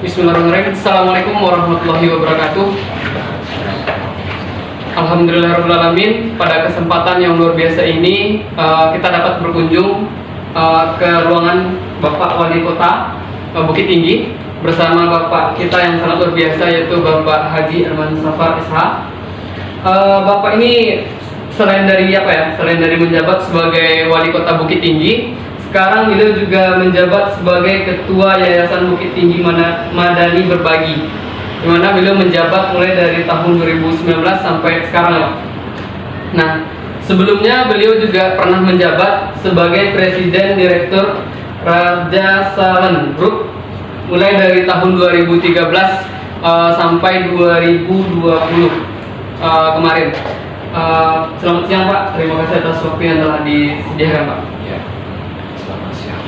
Bismillahirrahmanirrahim. Assalamualaikum warahmatullahi wabarakatuh. Alhamdulillahirrahmanirrahim. Pada kesempatan yang luar biasa ini kita dapat berkunjung ke ruangan Bapak Wali Kota Bukit Tinggi bersama Bapak kita yang sangat luar biasa, yaitu Bapak Haji Arman Safar Ishak. Bapak ini selain dari menjabat sebagai Wali Kota Bukit Tinggi, sekarang beliau juga menjabat sebagai Ketua Yayasan Bukit Tinggi Madani Berbagi, di mana beliau menjabat mulai dari tahun 2019 sampai sekarang ya. Nah, sebelumnya beliau juga pernah menjabat sebagai Presiden Direktur Raja Salon Group mulai dari tahun 2013 sampai 2020 kemarin. Selamat siang Pak, terima kasih atas waktu yang telah disediakan Pak. Ya, selamat siang.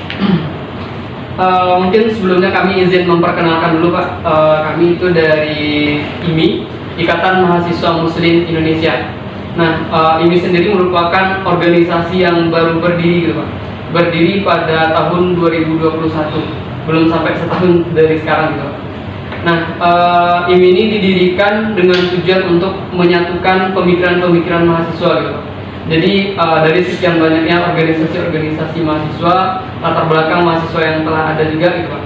Mungkin sebelumnya kami izin memperkenalkan dulu Pak. Kami itu dari IMI, Ikatan Mahasiswa Muslim Indonesia. Nah, IMI sendiri merupakan organisasi yang baru berdiri gitu Pak. Berdiri pada tahun 2021, belum sampai setahun dari sekarang gitu Pak. Nah, IMI ini didirikan dengan tujuan untuk menyatukan pemikiran-pemikiran mahasiswa gitu Pak. Jadi dari sekian banyaknya organisasi-organisasi mahasiswa, latar belakang mahasiswa yang telah ada juga gitu Pak.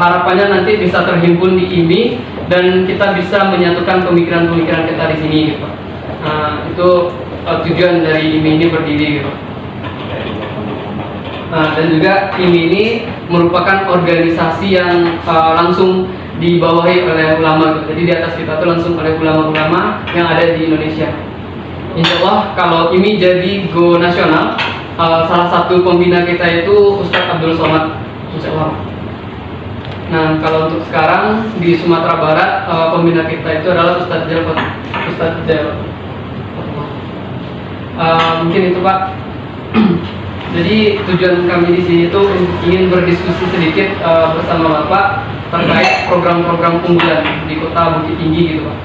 Harapannya nanti bisa terhimpun di IMI dan kita bisa menyatukan pemikiran-pemikiran kita di sini gitu Pak. Itu tujuan dari IMI ini berdiri gitu Pak. Dan juga IMI ini merupakan organisasi yang langsung dibawahi oleh ulama gitu. Jadi di atas kita tuh langsung oleh ulama-ulama yang ada di Indonesia. Insya Allah kalau ini jadi go nasional, salah satu pembina kita itu Ustadz Abdul Somad, Insya Allah. Nah, kalau untuk sekarang di Sumatera Barat, pembina kita itu adalah Ustadz Jalfat. Mungkin itu Pak. Jadi tujuan kami di sini itu ingin berdiskusi sedikit bersama Bapak terkait program-program unggulan di Kota Bukit Tinggi gitu Pak.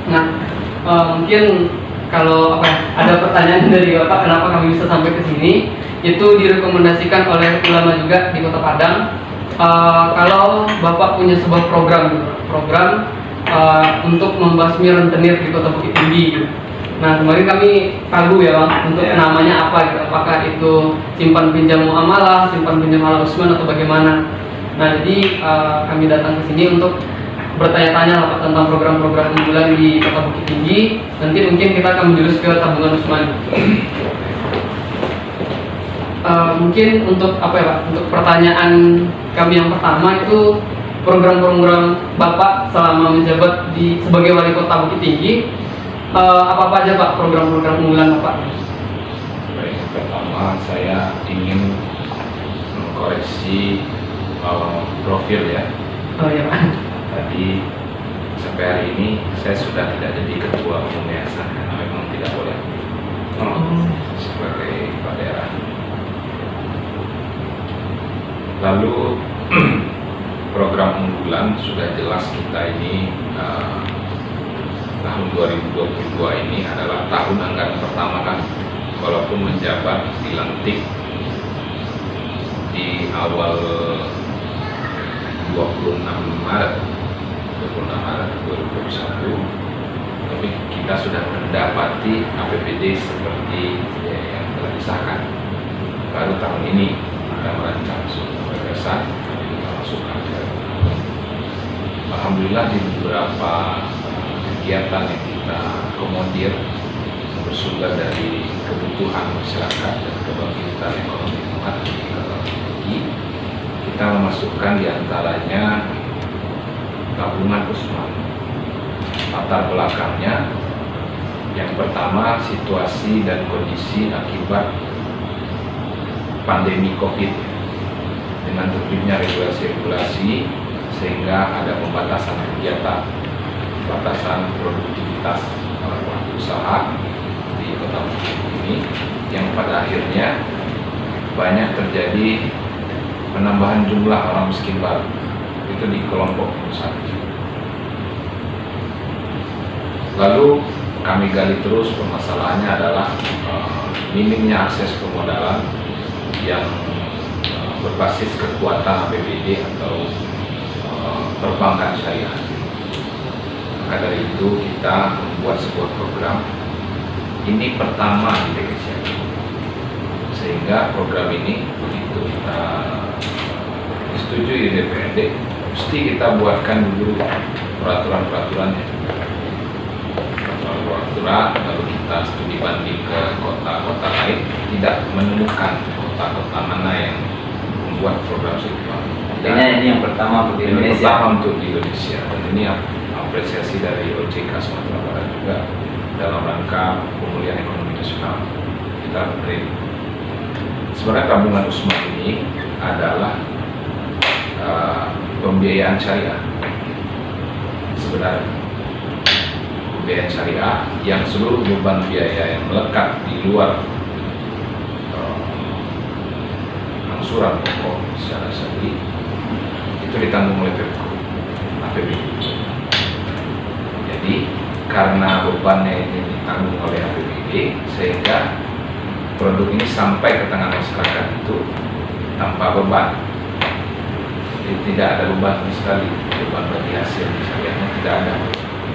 Nah, mungkin kalau ada pertanyaan dari Bapak kenapa kami bisa sampai ke sini, itu direkomendasikan oleh ulama juga di Kota Padang. Kalau Bapak punya sebuah program untuk membasmi rentenir di Kota Bukit Tinggi gitu. Nah, kemarin kami ragu ya Bang untuk namanya apa gitu. Apakah itu simpan pinjam muamalah, simpan pinjam ala Usman atau bagaimana. Nah, jadi kami datang ke sini untuk bertanya-tanya lah Pak tentang program-program unggulan di Kota Bukit Tinggi. Nanti mungkin kita akan menjurus ke tabungan Usman. Mungkin untuk Pak? Untuk pertanyaan kami yang pertama itu program-program Bapak selama menjabat sebagai Wali Kota Bukit Tinggi, apa aja Pak program-program unggulan Bapak? Baik, pertama saya ingin mengkoreksi profil ya. Oh iya Pak. Tadi sampai hari ini saya sudah tidak jadi ketua umum yayasan karena memang tidak boleh sebagai kepala daerah. Lalu program unggulan sudah jelas kita ini tahun 2022 ini adalah tahun anggaran pertama kan, walaupun menjabat dilantik di awal 26 Maret 2021, tapi kita sudah mendapati APBD seperti yang telah disahkan. Baru tahun ini kita merancang suatu gagasan, kita masukkan ke alhamdulillah di beberapa kegiatan yang kita akomodir bersumber dari kebutuhan masyarakat dan kebangkitan ekonomi umat tinggi, kita memasukkan diantaranya tabungan Usman. Latar belakangnya, yang pertama situasi dan kondisi akibat pandemi COVID dengan terbitnya regulasi-regulasi sehingga ada pembatasan kegiatan, pembatasan produktivitas pelaku usaha di Kota Bukit ini, yang pada akhirnya banyak terjadi penambahan jumlah orang miskin baru itu di kelompok satu. Lalu kami gali terus permasalahannya adalah minimnya akses permodalan yang berbasis kekuatan APBD atau perbankan syariah. Maka dari itu kita membuat sebuah program ini pertama di Indonesia, sehingga program ini begitu kita disetujui di DPRD, mesti kita buatkan dulu peraturan-peraturannya. Peraturan lalu kita studi banding ke kota-kota lain, tidak menemukan kota-kota mana yang membuat program serupa. Artinya ini yang pertama untuk di Ini Indonesia. pertama untuk di Indonesia, dan ini apresiasi dari OJK Sumatera Barat juga dalam rangka pemulihan ekonomi nasional. Kita beri. Sebenarnya tabungan Usman ini adalah pembiayaan syariah. Sebenarnya pembiayaan syariah yang seluruh beban biaya yang melekat di luar angsuran pokok secara syariah itu ditanggung oleh Pemko APBD. Jadi karena bebannya ini ditanggung oleh APBD, sehingga produk ini sampai ke tangan masyarakat itu tanpa beban. Jadi tidak ada beban sama sekali, beban bagi hasil syariahnya tidak ada,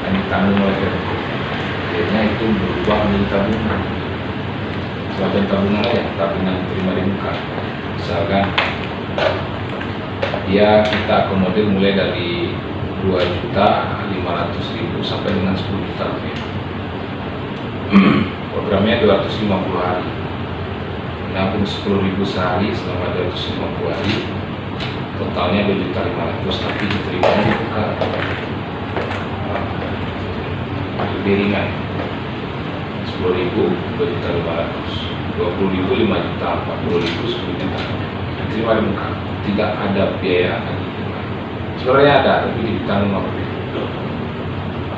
hanya ditanggung oleh Pemko. Akhirnya itu berubah menjadi tabungan, semacam tabungan aja, tapi yang diterima di muka. Misalkan dia kita akomodir mulai dari 2.500.000 sampai dengan 10 juta rupiah. Programnya 250 hari, menabung 10.000 sehari selama 250 hari, totalnya 2.500.000, tapi diterima di muka. Lebih ringan, 10.000 2.500.000, 20.000 5 juta, 40.000 10 juta, diterima di muka, tidak ada biaya lagi. Sebenarnya ada, tapi ditanggung apa?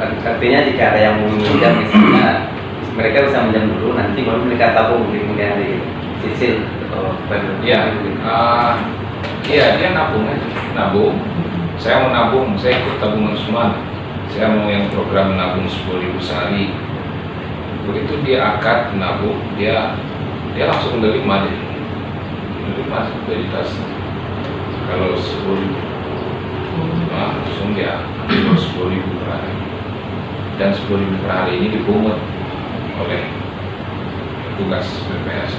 Artinya jika ada yang mau meminjam misalnya, mereka bisa minjam dulu, nanti baru mereka tabung di kemudian hari cicil atau Iya, iya dia nabung aja, nabung. Saya mau nabung, saya ikut tabungan Usman. Saya mau yang program nabung 10.000 sehari. Begitu dia akad nabung, dia langsung menerima deh, menerima sekuritas. Kalau 10.000, langsung dia ambil 10.000 per hari, dan 10.000 per hari ini dipungut oleh petugas BPS.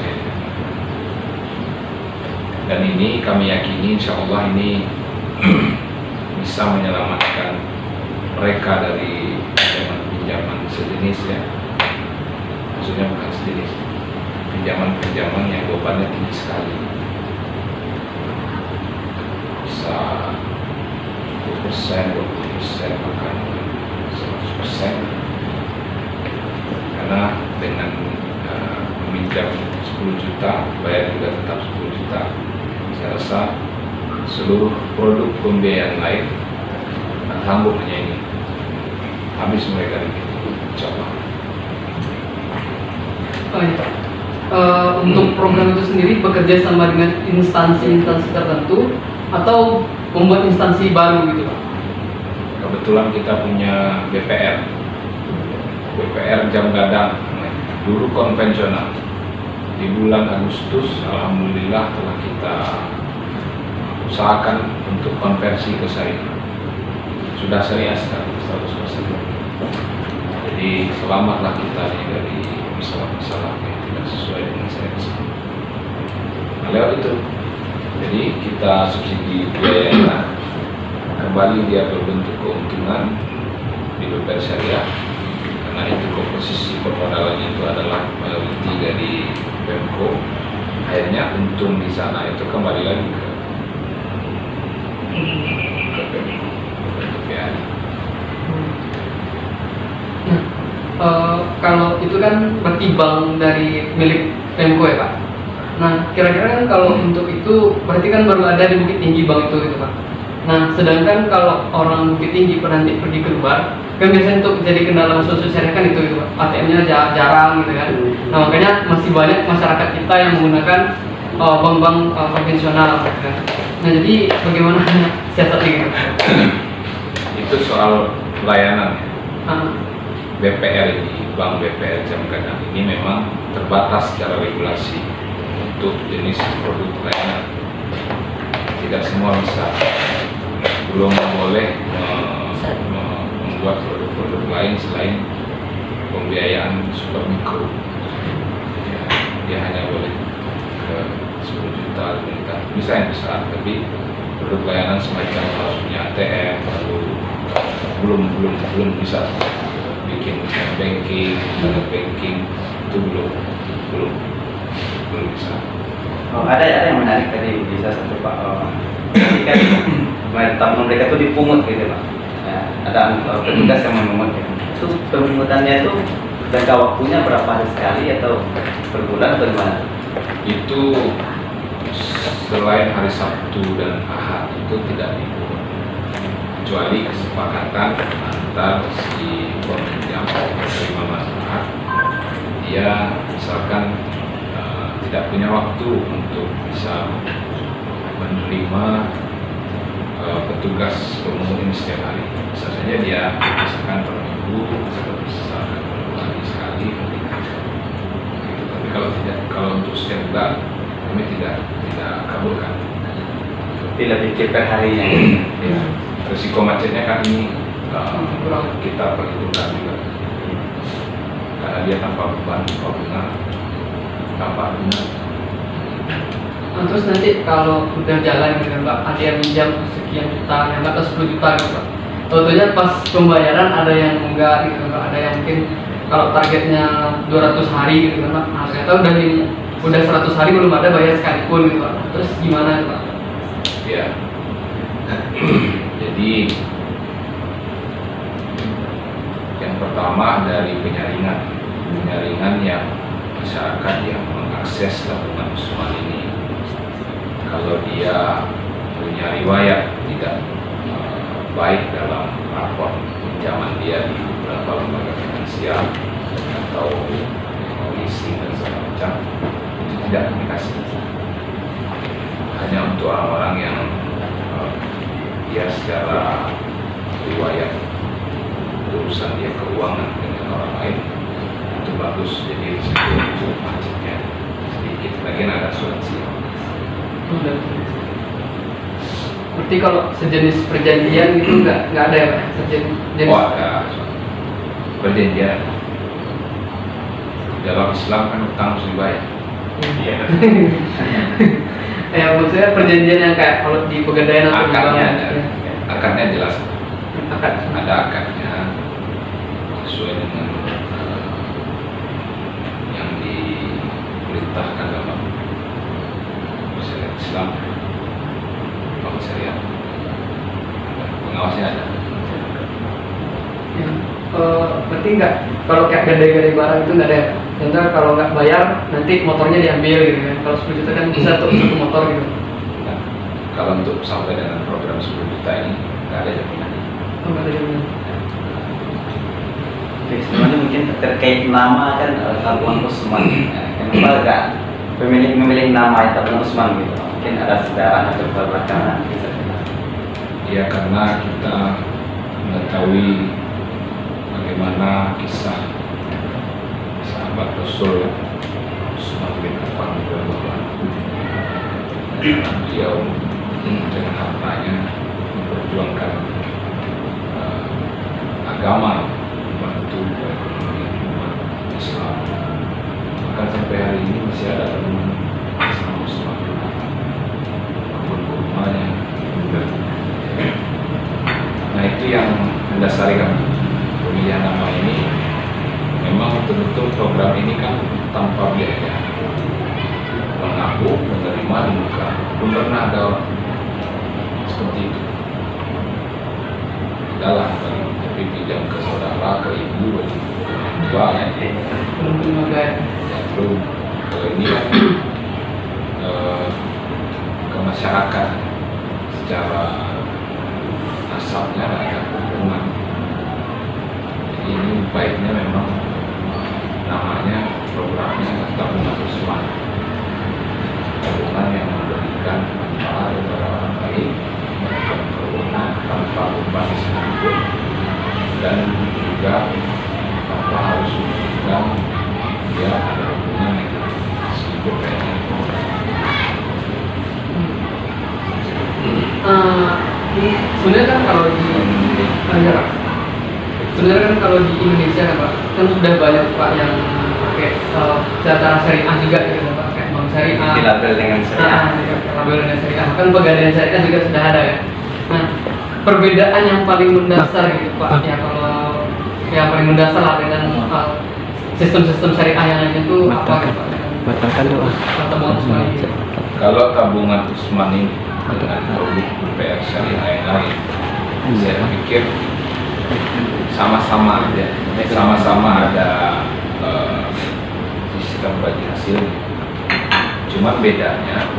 Dan ini kami yakini insya Allah ini bisa menyelamatkan mereka dari pinjaman sejenis, ya, maksudnya bukan sejenis, pinjaman yang bebannya tinggi sekali, bisa 10%, 20%, bahkan 100%. Karena dengan meminjam 10 juta, bayar juga tetap 10 juta. Saya rasa seluruh produk pembiayaan lain sanggup hanya ini, habis mereka coba. Untuk program itu sendiri bekerja sama dengan instansi-instansi tertentu atau membuat instansi baru gitu Pak? Kebetulan kita punya BPR Jam Gadang, dulu konvensional. Di bulan Agustus, alhamdulillah telah kita usahakan untuk konversi ke syariah. Sudah syariah sekarang 100%. Jadi selamatlah kita dari masalah-masalah yang tidak sesuai dengan syariah. Nah, lewat itu, jadi kita subsidi biaya, kembali dia berbentuk keuntungan di BPR syariah, karena itu komposisi permodalannya itu adalah mayoritas dari Pemko. Akhirnya untung di sana itu kembali lagi ke Pemko, ke BPR. Kalau itu kan berarti bank dari milik Pemko ya Pak. Nah kira-kira kan kalau untuk itu berarti kan baru ada di Bukit Tinggi bank itu gitu Pak. Nah sedangkan kalau orang Bukit Tinggi nanti pergi keluar, kan biasanya untuk jadi kendala sosial syariah kan itu Pak, ATM-nya jarang gitu kan. Nah makanya masih banyak masyarakat kita yang menggunakan bank-bank konvensional gitu kan. Nah jadi bagaimana siasatnya gitu? Itu soal pelayanan ya. BPR ini, Bank BPR Jam Gadang ini memang terbatas secara regulasi untuk jenis produk pelayanan. Tidak semua bisa. belum boleh membuat produk-produk lain selain pembiayaan super mikro. Ya, dia hanya boleh ke 10 juta meningkat, bisa yang besar, tapi produk layanan semacam harus punya ATM, lalu belum bisa bikin banking, internet banking, itu belum bisa. Oh, ada yang menarik tadi bisa satu Pak. Kan tabungan mereka itu dipungut gitu Pak. Ya, ada petugas yang memungut. Itu pemungutannya itu jangka waktunya berapa hari sekali atau per bulan atau gimana? Itu selain hari Sabtu dan Ahad itu tidak dipungut, kecuali kesepakatan antar si peminjam penerima manfaat. Dia misalkan tidak punya waktu untuk bisa menerima petugas pemungut ini setiap hari. Bisa saja dia misalkan per minggu atau misalkan per bulan sekali. Gitu. Tapi kalau untuk setiap bulan kami tidak kabulkan. Tidak pikir per harinya. Ya, risiko macetnya kan ini kita perhitungkan juga. Karena dia tanpa beban, tanpa bunga. Nah, terus nanti kalau udah jalan gitu kan Pak, ada yang minjam sekian juta, yang atas 10 juta gitu Pak. Tentunya pas pembayaran ada yang enggak gitu Pak, ada yang mungkin kalau targetnya 200 hari gitu kan Pak. Nah, ternyata udah 100 hari belum ada bayar sekalipun gitu Pak. Terus gimana Pak? Ya. Jadi yang pertama dari penyaringan yang masyarakat yang mengakses tabungan Usman ini, kalau dia punya riwayat tidak baik dalam rapor pinjaman dia di beberapa lembaga finansial atau leasing dan segala macam, itu tidak dikasih. Hanya untuk orang-orang yang dia secara riwayat urusan dia keuangan dengan orang lain itu bagus, jadi risiko itu macetnya sedikit. Lagian ada asuransi. Berarti kalau sejenis perjanjian gitu nggak ada ya Pak? Sejenis. Oh, ada perjanjian. Dalam Islam kan utang harus dibayar. Iya. Ya maksudnya perjanjian yang kayak kalau di pegadaian atau di Akadnya bank, ada, ya. akadnya jelas. Akad. Ada akadnya sesuai dengan yang diperintahkan dalam syariat Islam, bank syariat. Pengawasnya ada. Ya. Berarti nggak, kalau kayak gadai-gadai barang itu nggak ada ya Pak? Contoh kalau nggak bayar nanti motornya diambil gitu kan. Kalau 10 juta kan bisa tuh satu motor gitu. Nah, kalau untuk sampai dengan program 10 juta ini nggak ada jaminan. Oh, nggak ada jaminan. Oke, sebenarnya mungkin terkait nama kan tabungan Usman. Kenapa agak memilih nama tabungan Usman gitu? Mungkin ada sejarah atau belakang bisa. Ya karena kita mengetahui bagaimana kisah sahabat Rasul Usman bin Affan radhiyallahu anhu. Beliau dengan hartanya memperjuangkan agama, membantu umat Islam. Bahkan sampai hari ini masih ada teman Islam Usman bin Affan, apapun kurmanya. Nah itu yang mendasari kami pemilihan nama ini. Memang betul-betul program ini kan tanpa biaya, mengaku menerima di muka, belum pernah ada orang seperti itu. Adalah tapi pinjam ke saudara, ke ibu, ke orang tua ya. Belum ada. Belum ini kan, ke masyarakat secara asapnya ada hubungan. Jadi ini baiknya memang namanya programnya tabungan Usman, tabungan yang memberikan manfaat kepada orang lain, memberikan keuangan tanpa beban sedikit, dan juga tanpa harus memberikan dia ada hubungan dengan sedikit kayaknya. Ini kalau di ya, sebenarnya kan kalau di Indonesia kan Pak, kan sudah banyak Pak yang pakai cara syariah juga gitu Pak, kayak bank syariah. Dilabel dengan syariah. Label dengan syariah. Kan pegadaian syariah juga sudah ada ya. Nah, perbedaan yang paling mendasar gitu Pak, ya kalau yang paling mendasar lah dengan sistem-sistem syariah yang lainnya itu apa gitu Pak? Batalkan doa. Tabungan Usmani. Kalau tabungan Usmani dengan produk BPR syariah yang lain, saya pikir sama-sama aja, sama-sama ada sistem bagi hasil. Cuman bedanya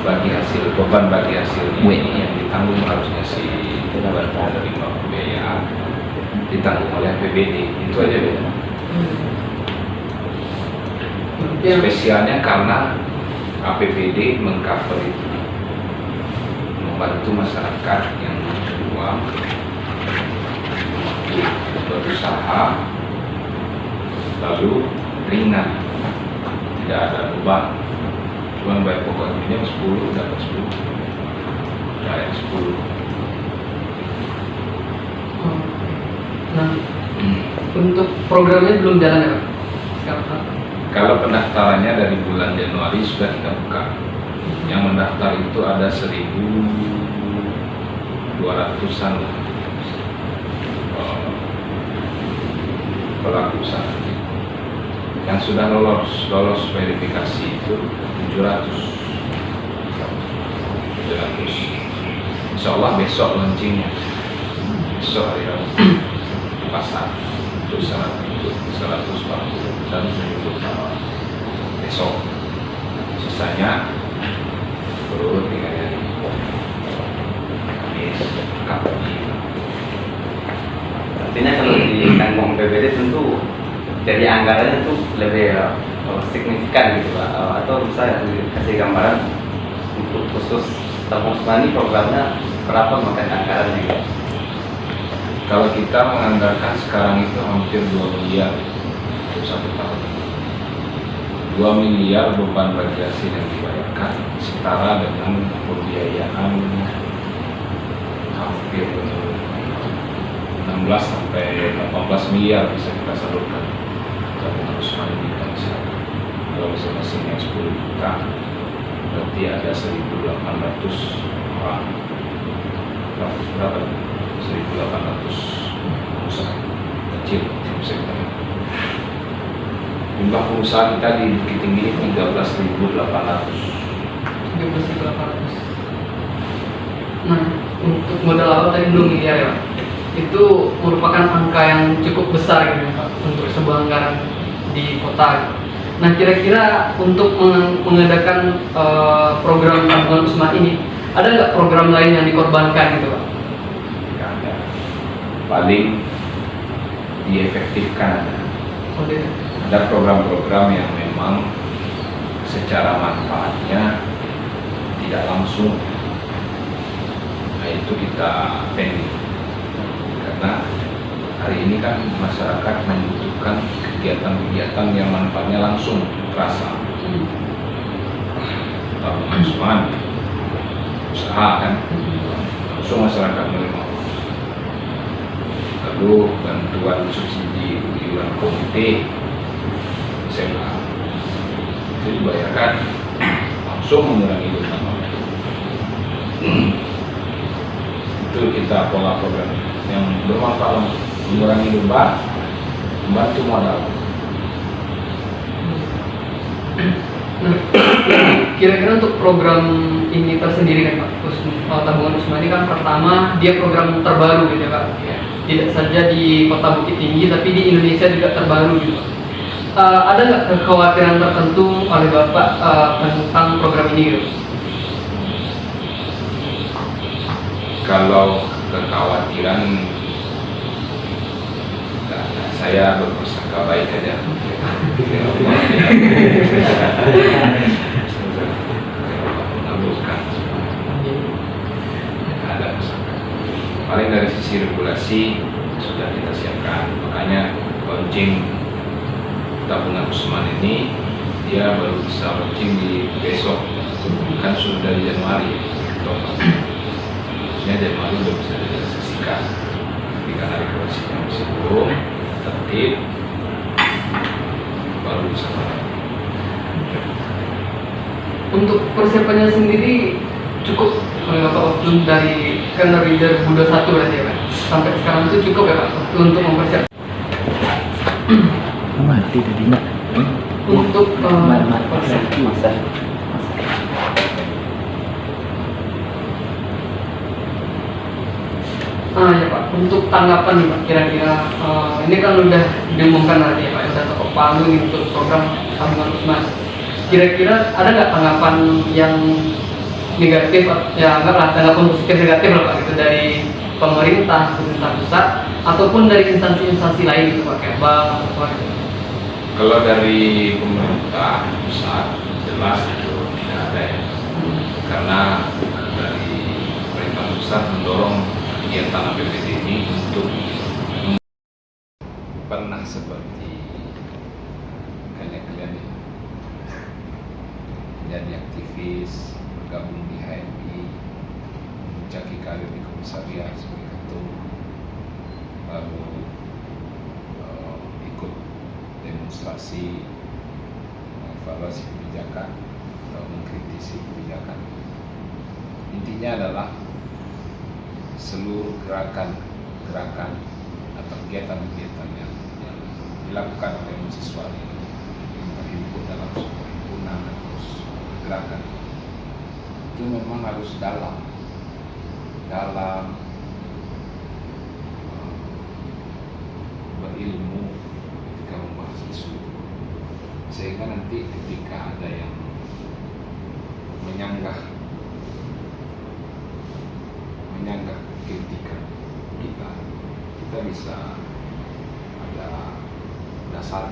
bagi hasil, beban bagi hasilnya ini yang ditanggung harusnya si penerima pembiayaan ditanggung oleh APBD, itu aja beda. Spesialnya karena APBD mengcover itu, membantu masyarakat yang uang berusaha lalu ringan, tidak ada beban. Cuma bayar pokok minyak 10 dapat 10, bayar 10. Nah, untuk programnya belum jalan ya Pak? Sekarang. Kalau pendaftarannya dari bulan Januari sudah kita buka. Yang mendaftar itu ada 1.200-an pelaku usaha. Yang sudah lolos verifikasi itu 700. Insya Allah besok launchingnya, besok hari Rabu di pasar untuk 140 dan 100 besok. Sisanya perlu tinggal dari Kamis, Kamis. Artinya kalau di kantong PBD tentu dari anggarannya itu lebih signifikan gitu Pak. Atau bisa kasih gambaran untuk khusus tabung Usmani programnya berapa makan anggarannya gitu? Kalau kita menganggarkan sekarang itu hampir 2 miliar untuk 1 tahun. 2 miliar beban bagi hasil yang dibayarkan setara dengan pembiayaan hampir 16 sampai 18 miliar bisa kita salurkan tabungan Usmani di Indonesia. Kalau masing-masingnya 10 juta, berarti ada 1.800 orang. Berapa? 1.800 usaha kecil sektor. Jumlah pengusaha kita di Bukit Tinggi ini 13.800. 13.800. Nah, untuk modal awal tadi belum miliar ya Pak. Itu merupakan angka yang cukup besar gitu Pak untuk sebuah anggaran di kota. Nah, kira-kira untuk mengadakan program tabungan Usmani ini, ada nggak program lain yang dikorbankan gitu Pak? Nggak ada. Paling diefektifkan. Oke. Ada program-program yang memang secara manfaatnya tidak langsung. Nah, itu kita pending. Karena hari ini kan masyarakat membutuhkan kegiatan-kegiatan yang manfaatnya langsung terasa. Tabungan Usmani, usaha kan, langsung masyarakat menerima. Lalu bantuan subsidi iuran komite SMA itu dibayarkan langsung mengurangi beban. Itu kita pola program yang bermanfaat langsung, mengurangi beban, membantu modal. Nah, kira-kira untuk program ini tersendiri kan Pak, tabungan Usmani kan pertama dia program terbaru gitu Pak. Tidak saja di Kota Bukit Tinggi, tapi di Indonesia juga terbaru gitu Pak. Ada nggak kekhawatiran tertentu oleh Bapak tentang program ini gitu? Kalau kekhawatiran, saya berprasangka baik aja. Mengabulkan. Ada prasangka. Paling dari sisi regulasi sudah kita siapkan, makanya launching tabungan Usmani ini dia baru bisa launching di besok, kan sudah dari Januari. Maksudnya Januari udah bisa tertib, baru bisa mulai. Untuk persiapannya sendiri cukup waktu dari kan dari 2021 berarti ya Pak, sampai sekarang itu cukup ya Pak waktu untuk mempersiapkan mati tadi nak. untuk Masa. ya Pak, untuk tanggapan nih Pak, kira-kira ini kan udah diumumkan nanti ya Pak, udah ketok palu nih untuk program tabungan Usmas. Kira-kira ada nggak tanggapan yang negatif, ya anggaplah tanggapan positif negatif lah Pak, gitu dari pemerintah pusat ataupun dari instansi-instansi lain gitu Pak, kayak bank atau apa gitu. Kalau dari pemerintah pusat jelas itu tidak ada ya, karena dari pemerintah pusat mendorong kegiatan APBD ini untuk pernah seperti kalian menjadi aktivis, bergabung di HMI, mencaki karir di komisariat sebagai ketua, lalu ikut demonstrasi, mengevaluasi kebijakan atau mengkritisi kebijakan. Intinya adalah seluruh gerakan atau kegiatan-kegiatan yang dilakukan oleh mahasiswa ini yang terhimpun dalam sebuah himpunan atau gerakan itu memang harus dalam berilmu ketika membahas isu, sehingga nanti ketika ada yang menyanggah kritikan kita bisa ada dasar.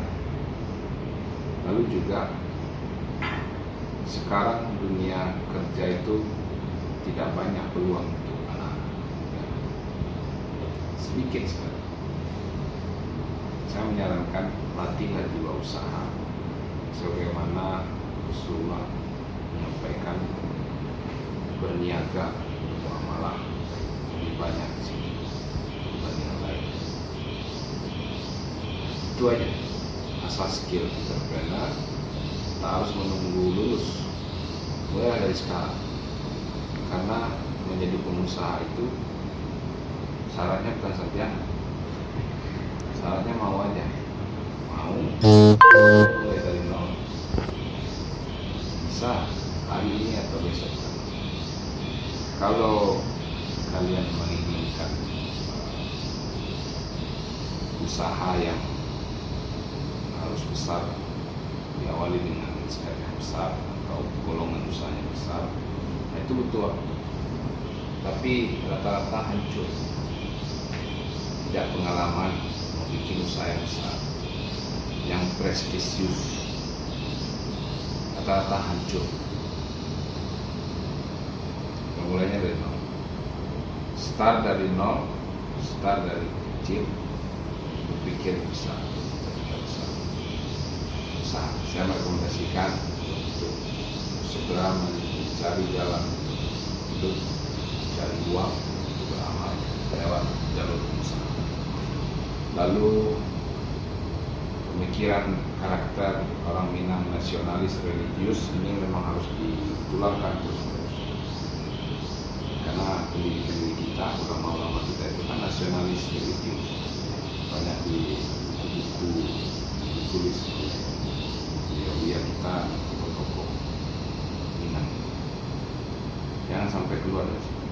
Lalu juga sekarang dunia kerja itu tidak banyak peluang untuk anak-anak, sedikit sekali. Saya menyarankan latihlah jiwa usaha, sebagaimana Rasulullah menyampaikan berniaga malah lebih banyak sih dibanding yang lain. Itu aja asal skill entrepreneur. Tak harus menunggu lulus, mulai dari sekarang, karena menjadi pengusaha itu syaratnya bukan sarjana, syaratnya mau aja, mulai dari nol, bisa hari ini atau besok. Kalau kalian menginginkan usaha yang harus besar, diawali dengan skala yang besar atau golongan usahanya besar, nah itu butuh waktu. Tapi rata-rata hancur, tidak pengalaman mau bikin usaha yang besar, yang prestisius, rata-rata hancur. Mulainya dari nol, start dari nol, start dari kecil, berpikir besar. Saya merekomendasikan untuk segera mencari jalan hidup, cari uang untuk beramal lewat jalur usaha. Lalu pemikiran karakter orang Minang nasionalis religius ini memang harus ditularkan terus, karena pendiri kita, ulama-ulama kita itu kan nasionalis religius, banyak di buku ditulis ya kita tokoh Minang. Jangan sampai keluar dari situ.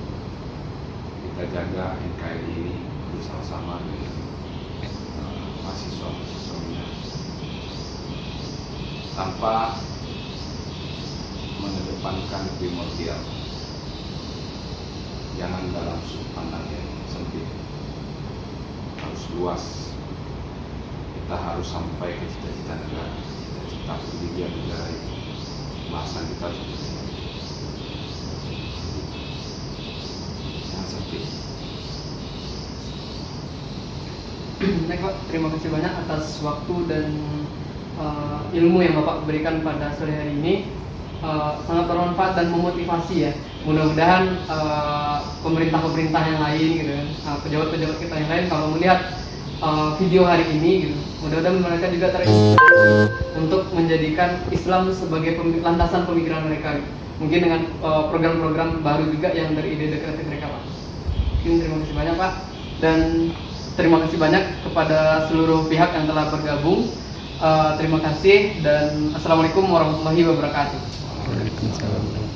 Kita jaga NKRI ini bersama-sama dengan mahasiswa Minang, tanpa mengedepankan primordial. Jangan dalam sudut pandang yang sempit, harus luas. Kita harus sampai ke cita-cita negara, cita-cita pendirian negara itu. Bahasa kita seperti ini. Jangan sempit. Baik Pak, terima kasih banyak atas waktu dan ilmu yang Bapak berikan pada sore hari ini. Sangat bermanfaat dan memotivasi ya. Mudah-mudahan pemerintah-pemerintah yang lain gitu kan, pejabat-pejabat kita yang lain kalau melihat video hari ini gitu. Mudah-mudahan mereka juga terinspirasi untuk menjadikan Islam sebagai landasan pemikiran mereka gitu. Mungkin dengan program-program baru juga yang dari ide kreatif mereka, Pak. Mungkin terima kasih banyak, Pak, dan terima kasih banyak kepada seluruh pihak yang telah bergabung. Terima kasih dan assalamualaikum warahmatullahi wabarakatuh. Waalaikumsalam.